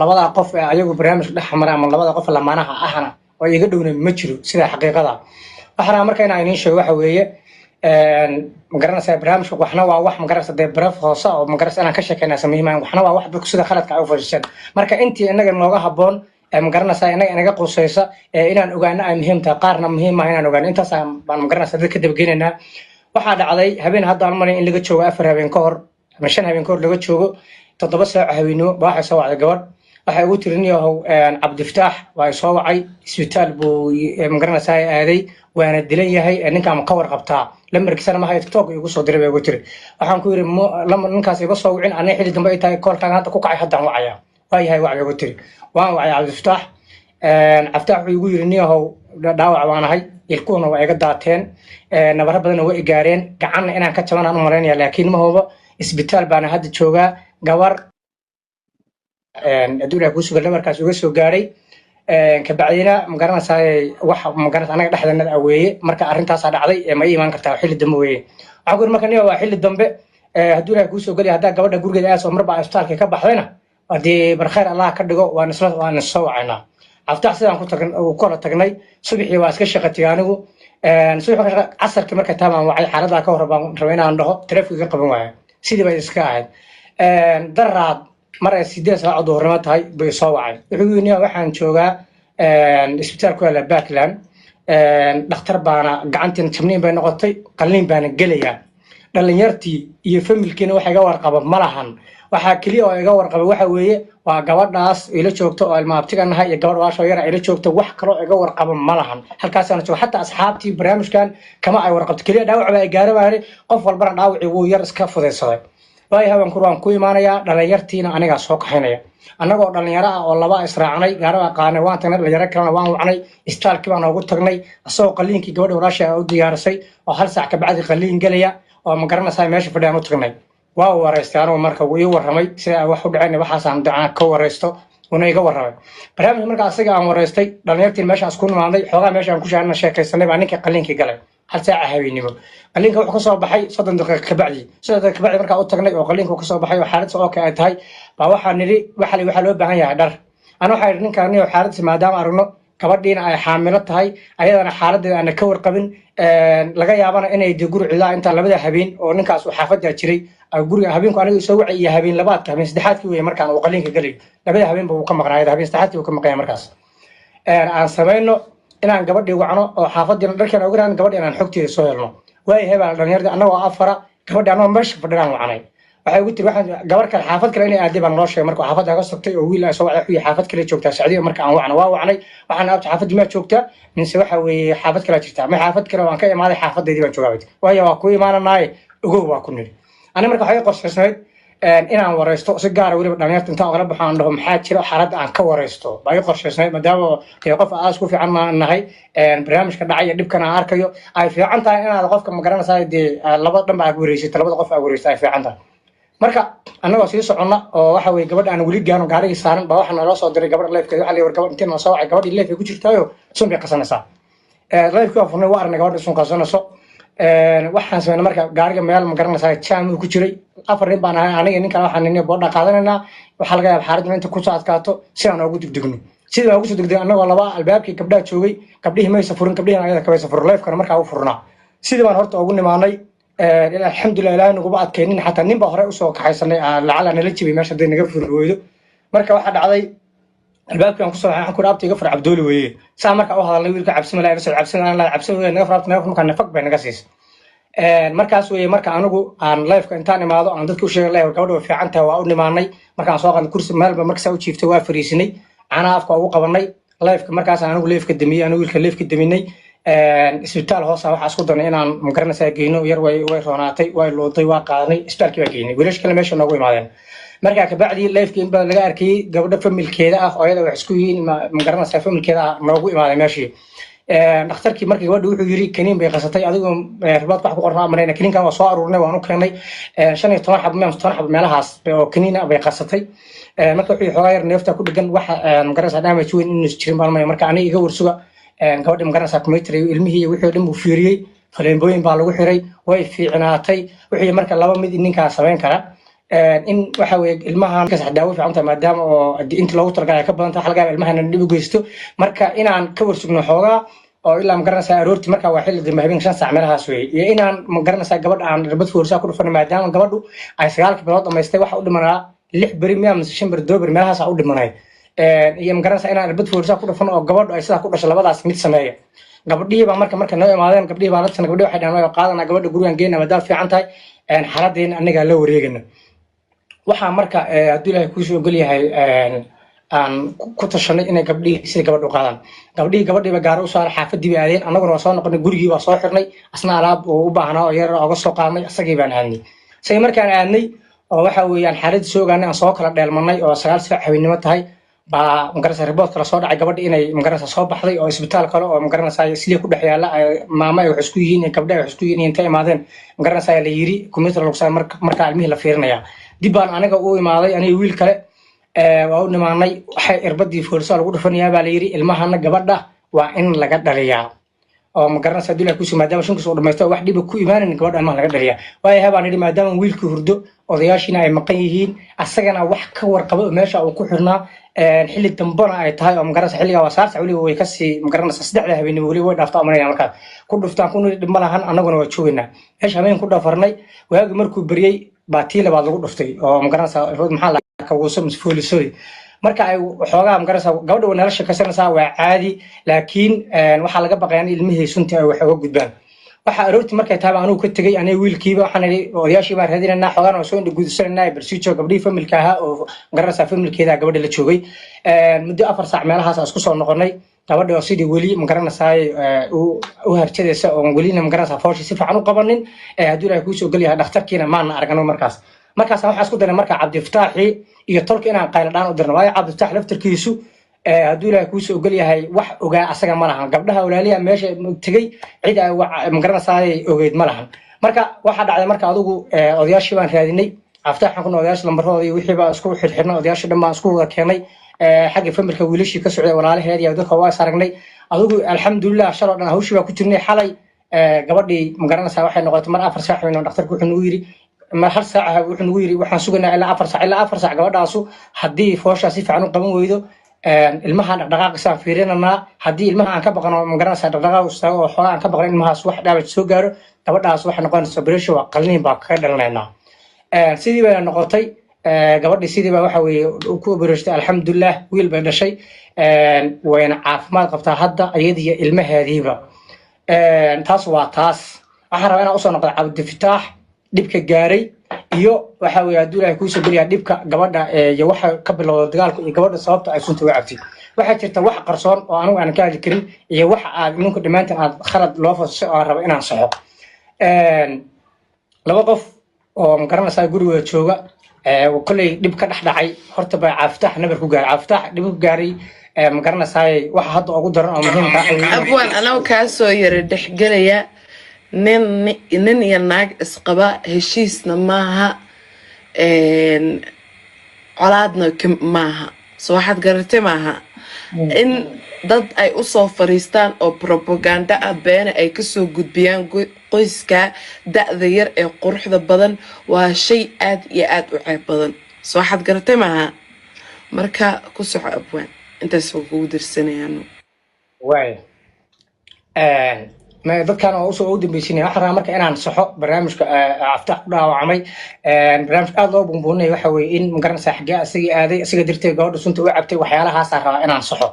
labada qof ayagu barnaamij dhex mara ama labada qof lamaanaha ahna oo iga dhowna ma jiro sida xaqiiqada waxana marka inaan idin sheego waxa weeye magaranaysaa barnaamijka waxna waa wax magaranaysaa dee baraf hoose oo magaranaysaa inaan ka sheekayna sameeymaan waxna waa wax dadku sida khaladka ay u fashilsan marka intii inaga nooga haboon magaranaysaa inaga qosaysa inaan ogaano ay muhiim tahay qaarna muhiim ah inaan ogaano intaas baan magaranaysaa dadka dabageenaynaa waxaa dhacday habeen hadda aan maray in laga joogo 4 habeen ka hor ama 5 habeen ka hor laga joogo 7 saac habeenimo waxay soo wacday gabadh waxay ugu tirinayaa Cabdifataax waa soo wacay isbitaal buu magaranaysaa aaday waana dilan yahay ninka ma ka warqabtaa lamarkiisana ma hay TikTok igu soo diray ugu tiri waxaan ku yiri ninkaas iga soo wicin anay xilli dambe ay tahay koolkaan hadda ku kacay haddaan wacaya waayahay wacay ugu tiri waan wacay Cabdifataax Cabdifataax igu yiri niyahow dhaawac waanahay ilkuuna waa iga daateen nabar badan way gaareen gacanna inaan ka jabanaan u maleynaya laakiin ma hubo isbitaal baan hadda joogaa gabar aduuna ku sugan nabarkaas uga soo gaaray ka bacdina magaranaysaa wax magaranaysaa anaga dhexdeena aweeye marka arintaas dhacday ma iimaan kartaa xilli dambe weeye waxa ku marka niyo waa xilli dambe aduuna ku soo gali hadaa gabadha gurigeeda ay soo marba isbitaalka ka baxdayna hadii barxeer Allah ka dhigo waan soo wacayna aftax sidaan ku tagnay oo kala tagnay subaxii waa iska shaqatay anigu subaxii casarkii marka taamaan wacay xaaladda ka horban rabay aan dhaho taleefanka qaban waayo sidii bay iska ahayd daraad mar ay 8 saac duhurnimo tahay bay soo wacay wuxuu yiri waxaan joogaa isbitaalka wala Backland dhakhtar baana gacantiin jabniin bay noqotay qalliin baana gelayaa dhalinyartii iyo familkiina waxa iga warqaba malahan waxa kaliya oo iga warqaba waxa weeye waa gabadhaas ila joogto oo ilmaabtiga nahay iyo gabadh waasho yar ila joogto wax kale oo iga warqaba malahan halkaas aan joogo xataa asxaabtii barnaamijkan kama ay warqabto kaliya dhaawac ay gaarayaan qof walbana dhaawacii wuu yar iska fudaysaday waayahay waan ku imaanaya dhalinyartiina aniga soo kaxaynaya annagoo dhalinyaro ah oo laba israacnay gaaraba qaanay waan tagnay dhalinyaro kalena waan wacnay isbitaalkii baan ugu tagnay asoo qalliinkii gabadha walaasha u diyaarisay oo hal saac ka bacdi qalliin galaya oo ma garanaysaa meesha fadhiyaan u tagnay waa wareystay anoo marka uu ii waramay sida wax u dhacay waxaas aan dacaan ka wareysto una iga waramay barnaamij marka asaga aan wareystay dhalinyartii meeshaas ku nimaaday xogaa meesha aan ku shaarna sheekaysanay baa ninka qalliinkii galay hal saac habeenimo qalliinka wuxuu ka soo baxay 30 daqiiqo ka bacdi sidoo kale marka uu tagnay oo qalliinka ka soo baxay oo xaalad soo ay tahay baa waxa niri waxa loo baahan yahay dhar ana waxa ninkan iyo xaaladda maadaama aragno gabadhiina ay xaamilo tahay ayadana xaaladdeeda aan ka warqabin laga yaabana inay guri cilaa inta labada habeen oo ninkaas uu xaafadda jiray guriga habeenku aniga soo wacay iyo habeen labaadka habeen saddexaadkii weey markaan uu qalliinka galay labada habeen buu ka maqnaayay habeen saddexaadkii uu ka maqnaayay markaas aan sameeyno inaan gabadhii wacno oo xaafadina dharkan ugu raan gabadhii inaan xogteeda soo helno way hebel dhalinyarada anagoo afara gabadhii anoo meesha fadhiyaan wacnay waxay ugu tiri waxaan gabar kale xaafad kale inay aadey baan loo sheegay markuu xaafadda ka sogtay oo wiil ay soo wacay xaafad kale joogtaa Sacuudiga marka aan wacno waa wacnay waxaan aabta xaafadii ma joogtaa minse waxa weeye xaafad kale jirtaa ma xaafad kale waan ka imaaday xaafadeedii baan joogaa waayo waa ku imaananaay ugu waa ku niri ana marka waxay qorsheysnayd inaan wareysto si gaar ah waliba dhalinyarta inta kala baxaan dhaho maxaa jira xaalad aan ka wareysto bay qorsheysnayd maadaama qof aas ku fiican ma nahay barnaamijka dhacay dhibkan aan arkayo ay fiican tahay inaad qofka ma garanaysaa laba dhanba aad wareysay labada qof aad wareysay ay fiican tahay marka annagoo sii soconna oo waxa weeye gabadha aan wali gaano gaariga saaran baa waxa naloo soo diray gabadha leefkeeda waxa la war gabadha intii soo wacay gabadhii leefka ku jirtaayo sun bay qasanaysaa leefka furnay waa arnay gabadha sun qasanayso waxaan sameeyay marka gaariga meel ma garanaysaa jaam ku jiray afar nin baan ahay aniga ninka waxaan ninay boodha qaadanayna waxa laga yaabaa xaaladda inta ku soo adkaato si aan ugu degdegno sidii ugu soo degdeg annagoo laba albaabkii gabdhaha joogay gabdhihii may safurin gabdhihii ayada ka way safur leefkana markaa u furnaa sidii baan horta ugu nimaanay alxamdulillah ilaahay nagu adkeenin xataa ninba hore u soo kaxaysanay lacala nala jibay meesha day naga furweydo marka waxa dhacday albaabkii aan ku soo waxaan ku dhaabtay iga fur Cabdooli weeye saa marka u hadalnay wiilka cabsima la soo cabsina la cabsina naga furabtay marka nafaq bay naga siisay markaas weeye marka anigu aan live-ka intaan imaado aan dadku sheegay live gabadha way fiican tahay waa u nimaanay markaan soo qaaday kursi meelba markaa u jiiftay waa fariisinay ana afka ugu qabanay live-ka markaas anigu live-ka damiyay anigu wiilka live-ka daminay isbitaal hoos waxa isku danay inaan ma garanaysaa geeyno yar way roonaatay way looday waa qaadanay isbitaalkii waa geeyay wiilash kale meesha noogu imaadeen marka ka bacdi live-kii in baa laga arkay gabadha familkeeda ah oo ayada wax isku yihiin ma garanaysaa familkeeda noogu imaaday meeshii dhakhtarkii markii gabadha wuxuu yiri kaniin bay qasatay adigoo ribaad wax ku qornaa marayna kaniinkan waa soo aruurnay waan u keenay 15 xab 15 xab meelahaas oo kaniin bay qasatay marka wuxuu xogaa yar neefta ku dhigan waxa ma garanaysaa damage weyn inuu jirin baan marka aniga iga warsuga gabadha ma garanaysaa computer ilmihii wixii dhan buu fiiriyay faleembooyin baa lagu xiray way fiicnaatay wixii marka laba mid ninka sameyn kara in waxa weeye ilmahan ka sax daawo fiican tahay maadaama oo inta loogu talagalay ka badan tahay halka ilmahan dib u geysto marka inaan ka warsugno xoogaa oo ilaa ma garanaysaa aroorti marka waa xilli dambe habeen 5 saac meelahaas weey iyo inaan ma garanaysaa gabadha aan irbad foorsa ku dhufan maadaama gabadhu ay 9 bilood dhameystay waxa u dhimanaa 6 bari miya mise 5 bari doobar meelahaas u dhimanay iyo ma garanaysaa inaan irbad foorsa ku dhufan oo gabadhu ay sidaa ku dhashay labadaas mid sameeyo gabadhii baa marka noo imaadeen gabadhii baa la tan gabadhii waxay dhahaan qaadana gabadha gurigan geeyna maadaama fiican tahay xaaladeen aniga la wareegana waxa marka haddii Ilaahay ku soo galiyahay aan ku tashanay inay gabadhii si gabadhu qaadaan gabadhii ba gaar u saaray xaafadii bay aadeen anaguna waa soo noqonay gurigii waa soo xirnay asna alaab oo u baahnaa oo yar oo soo qaadnay asagii baan aadnay say markaan aadnay oo waxa weeyaan xaalad soo gaanay aan soo kala dheelmanay oo 9 saac habeenimo tahay ba magarasa report kala soo dhacay gabadhii inay magarasa soo baxday oo isbitaal kale oo magarasa sidii ku dhex yaala maama ay wax isku yihiin gabdhaha wax isku yihiin intay imaadeen magarasa la yiri computer lagu saar marka ilmihii la fiirinaya dib baan aniga u imaaday aniga wiil kale waa u nimaanay waxay irbadii foorsa lagu dhufanayaa baa la yiri ilmahana gabadha waa in laga dhaliyaa oo ma garanaysaa dulay ku soo maadaama shanka soo dhameystay wax dhib ku iimaanin gabadha ilmaha laga dhaliyaa way habaan yiri maadaama wiilku hurdo odayaashina ay maqan yihiin asagana wax ka warqabo meesha uu ku xirnaa xilli dambana ay tahay oo ma garanaysaa xilliga waa saarta waliba way ka sii ma garanaysaa saddexda habeenimo waliba way dhaaftaa amanaya marka ku dhuftaan ku dhib malahan anaguna waa joognaa meesha habeen ku dhafarnay waagi markuu bariyay baatiila baad lagu dhuftay oo ma garanaysaa maxaa la ka wuuso misfuulisay marka ay xoogaa ma garanaysaa gabadha wana la shaqaysanaysaa waa caadi laakiin waxa laga baqayaa in ilmihii sunta ay wax uga gudbaan waxa aroorti markay taaba anigu ka tagay aniga wiilkiiba waxaan idhi odayaashii baan raadinayna xoogaan oo soo indhagudsanayna barsiijo gabadhii familka ahaa oo ma garanaysaa familkeeda gabadha la joogay muddo 4 saac meelahaas aan isku soo noqonay gabadha oo sidii weli ma garanaysaa u harjadaysa oo welina ma garanaysaa fawshi si fiican u qabanin haddii Ilaahay ku soo galiyaa dhakhtarkiina maana aragno markaas waxaan isku daray marka Cabdi Fataaxi iyo tolka inaan qayl dhaan u dirno waayo Cabdi Fataax laftarkiisu haddii Ilaahay ku soo galiyahay wax ogaa asaga ma lahan gabdhaha walaaliya meesha tagay cid ay ma garanaysaa ogeyd ma lahan marka waxa dhacday marka adigu odayaashii baan raadinay aftaxan kuna odayaasha lambarooda iyo wixii baa isku xirxirnay odayaasha dhammaan isku wada keenay xagga familka wiilashii ka socday walaalaheed iyo dadka waa saragnay adigu alxamdulillah shalo dhan hawshii baa ku jirnay xalay gabadhii ma garanaysaa waxay noqotay mar 4 saac inuu dhakhtarku wuxuu nagu yiri mar hal saac wuxuu nagu yiri waxaan sugaynaa ilaa 4 saac gabadhaasu haddii foosha si fiican u qaban weydo ilmaha dhaqdhaqaaqiisa fiirinana haddii ilmaha aan ka baqano ma garanaysaa dhaqdhaqaaq ustaago oo xoolo aan ka baqan ilmahaas wax dhaawac soo gaaro gabadhaas waxay noqonaysaa operation waa qalliin baa kaga dhalanaynaa sidii bay noqotay gabadhii sidii baa waxa weeye ku operation alxamdulillah wiil bay dhashay wayna caafimaad qabtaa hadda iyadiyo ilmaheediiba taas waa taas waxaan rabaa inaan usoo noqdo Cabdi Fataax dhibka gaaray iyo waxa weeye haddii Ilaahay ku soo galiyaa dhibka gabadha iyo waxa ka bilowday dagaalku iyo gabadha sababta ay sunta u cabtay waxa jirta wax qarsoon oo anigu aan ka hadli karin iyo wax aad ninku dhimaantan aad khalad loo fasho oo rabo inaan saxo laba qof oo ma garanaysaa guriga jooga kulay dhib ka dhaxdhacay horta baa Cabdi nabar ku gaaray Cabdi dhib ku gaaray ma garanaysaa waxa hadda ugu daran oo muhiimka ah abwaan anagu ka soo yar dhexgalaya nin iyo naag isqaba heshiisna maaha colaadna maaha soo waxaad garatay maaha in dad ay u soo fariistaan oo propaganda ah beena ay ka soo gudbiyaan qoyska da'da yar ee quruxda badan waa shay aad iyo aad u ceeb badan soo waxaad garatay maaha marka ku soco abwaan intaas ugu dirsanayaan waay ما dadkan oo soo dambeysay waxaan marka inaan saxo barnaamijka aftax ku dhaawacmay barnaamij aad loo bumbuunay waxa weeye in ma garanaysaa xagga asiga dirtay gabadha sunta u cabtay waxyaalahaas aan rabaa inaan saxo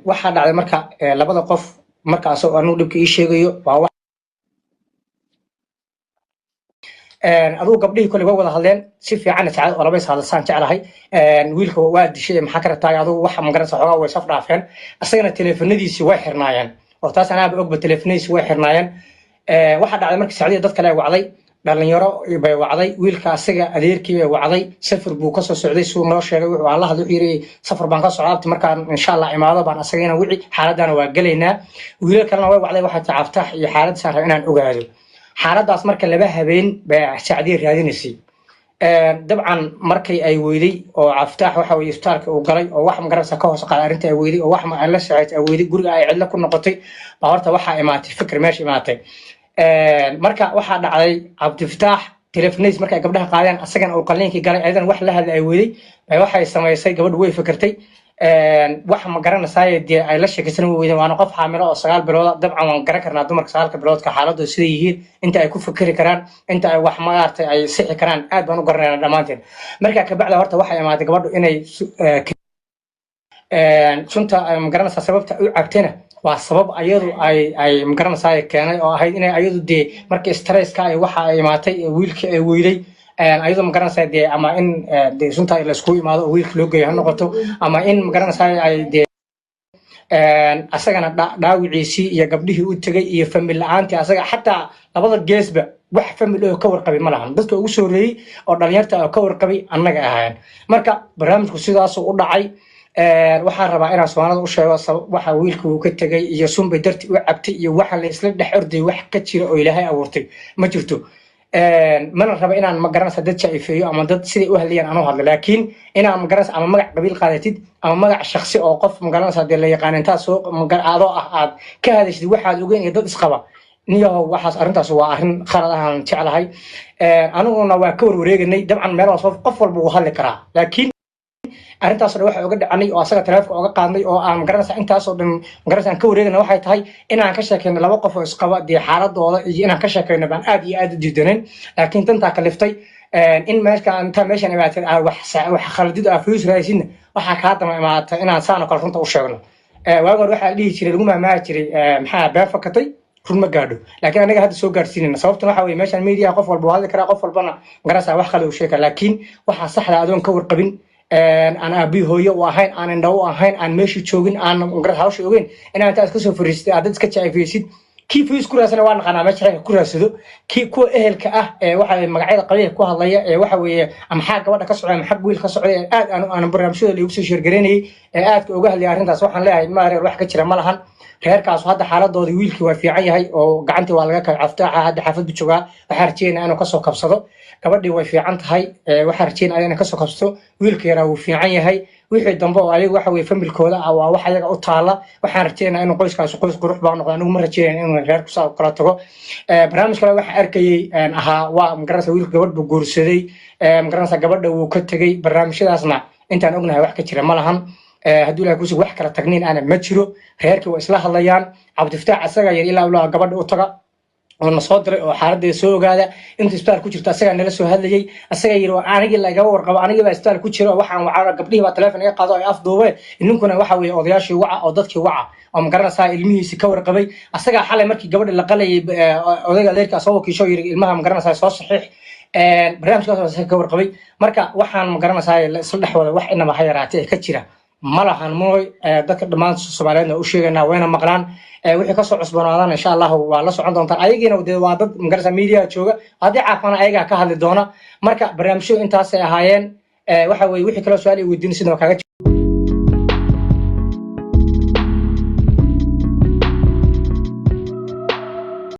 waxa dhacday marka labada qof markaas oo aanu dhibka ii sheegayo waa wax aduu gabdhihii kulli wada hadleen si fiican saacad oo laba hadalsan jeclahay wiilka waa dishay maxaa ka rabtaa aduu waxa ma garanaysaa xogaa way saf dhaafeen asagana teleefanadiisi way xirnaayeen oo taas anaa ogba teleefanadiisi way xirnaayeen waxa dhacday markii saacadii dad kale wacday dhalinyaro bay wacday wiilka asaga adeerkii bay wacday safar buu ka soo socday suu noo sheegay wuxuu alla hadlu yiri safar baan ka socdaa markaan insha Allah imaado baan asagana wici xaaladana waa galeynaa wiilal kalena way wacday waxa taaftax iyo xaalad saaran inaan ogaado xaaladaas marka laba habeen bay saacadii raadinaysay dabcan markay ay weyday oo Cabdi waxa uu isbitaalka u galay oo wax ma garanaysaa ka hoos qaad arinta ay weyday oo wax ma la socod ay weyday guriga ay cidla ku noqotay baa horta waxa imaatay fikir meesh imaatay marka waxa dhacday Cabdi Fataax telefonis markay gabdhaha qaadeen asagana uu qaliinkii galay ayadan wax la hadla ay weeday ay waxay samaysay gabadhu way fikirtay wax ma garanaysaa dee ay la sheekaysan weydeen waana qof xaamilo oo 9 bilood dabcan waan garan karnaa dumarka 9 biloodka xaaladooda sida yihiin inta ay ku fikiri karaan inta ay wax maartay ay sixi karaan aad baan u garanaynaa dhamaanteen marka ka bacda horta waxa imaaday gabadhu inay sunta ma garanaysaa sababta u cabtayna waa sabab ayadu ay ma garanaysaa keenay oo ahayd inay ayadu dee markii stresska ay waxa ay imaatay wiilkii ay weeyday ayadoo ma garanaysaa dee ama in dee sunta la isku imaado oo wiilka loo geeyo ha noqoto ama in ma garanaysaa ay dee asagana dhaawiciisii iyo gabdhihii u tagay iyo famil la'aantii asaga xataa labada geesba wax famil oo ka warqabay ma lahan dadka ugu soo reeyay oo dhalinyarta oo ka warqabay annaga ahaayeen marka barnaamijku sidaas u dhacay waxaan rabaa inaan Soomaalida u sheego waxa wiilku uu ka tagay iyo sunbay darti u cabtay iyo waxa la isla dhex orday wax ka jira oo Ilaahay abuurtay ma jirto mana raba inaan ma garanaysa dad jaifeeyo ama dad sidii u hadlayaan aan u hadlo laakiin inaan ma garanaysa ama magac qabiil qaadatid ama magac shakhsi oo qof ma garanaysa dee la yaqaan inta soo aado aad ka hadashid waxaad ogeyn iyo dad isqaba niyo waxaas arintaas waa arin khalad ah aan jeclahay aniguna waa ka warwareegnay dabcan meel qof walba uu hadli karaa laakiin arintaas waxa uga dhacanay oo asaga telefoonka uga qaadnay oo aan garanaysa intaas oo dhan garanaysa ka wareegna waxay tahay inaan ka sheekayno laba qof oo isqaba dee xaaladooda iyo inaan ka sheekayno baan aad iyo aad u diidaneen laakiin tanta kaliftay in meeshan imaatay wax khaladid ah fiis raaysin waxa ka dama imaatay inaan saano kala runta u sheegno waagoor waxa dhihi jiray lagu maamaaha jiray maxaa baa fakatay run ma gaadho laakiin anaga hadda soo gaarsiinayna sababtuna waxa weeye meeshan media qof walba hadli kara qof walbana garanaysa wax kale u sheeka laakiin waxa saxda adoon ka warqabin أنا أبي هو وهاين أنا ندو هاين أنا ماشي تشوفين أنا مقرأ هاوش يوجين أنا أنت أسكت سوفريستي عدد كتشاي فيسيد كيف يذكر أصلا وانا أنا ماشي كل هذا كي كو أهل كأه واحد مقعد قليل كو هالله واحد أم حاجة واحد كسر أم حق ويل كسر أنا برا مشوا اللي يبصر شرقريني وجه اللي عرفنا صح لا ما روح كتير مالهن غير كاس هذا حالة ضد ويل كي وفي عيه أو قعنتي ولا عفتها هذا حافظ بتشوفه وحرتين أنا كسر كبصده gabadhii way fiican tahay waxa rajeen ayna ka soo qabsto wiilkeena uu fiican yahay wixii dambe oo ayagu waxa way familkooda waa wax ayaga u taala waxaan rajeenaa inuu qoyskaas qoys qurux baa noqdo anigu ma rajeenaa inuu reer ku soo kala tago barnaamij kale waxa arkayay ahaa waa magarasa wiilka gabadh guursaday magarasa gabadha uu ka tagay barnaamijyadaasna intaan ognahay wax ka jira ma lahan haddii ilaahay ku soo wax kala tagnin ana ma jiro reerkii waa isla hadlayaan Cabdifataax asaga yar ilaa gabadha u taga oo soo diray oo xaaladda soo ogaada inta isbitaal ku jirta asaga nala soo hadlayay asaga yiri aniga laga warqabo aniga baa isbitaal ku jiro waxaan waxa gabdhihi baa telefoon iga qaado ay afduubay ninkuna waxa weeye odayaashii waca oo dadkii waca oo ma garanaysaa ilmihiisa ka warqabay asaga xalay markii gabadha la qalayay odayga leerka soo wakiisho yiri ilmaha ma garanaysaa soo saxiix barnaamijkaas ka warqabay marka waxaan ma garanaysaa isla dhaxwada wax inaba ha yaraatay ka jira malahan mooy dadka dhamaan Soomaaliyeed oo sheegana wayna maqlaan wixii ka soo cusbanaadaan insha Allah waa la socon doontaan ayagiina waa dad magarasa media jooga hadii caafana ayaga ka hadli doona marka barnaamijyo intaas ay ahaayeen waxa weeye wixii kala su'aal ay weydiin sidoo kale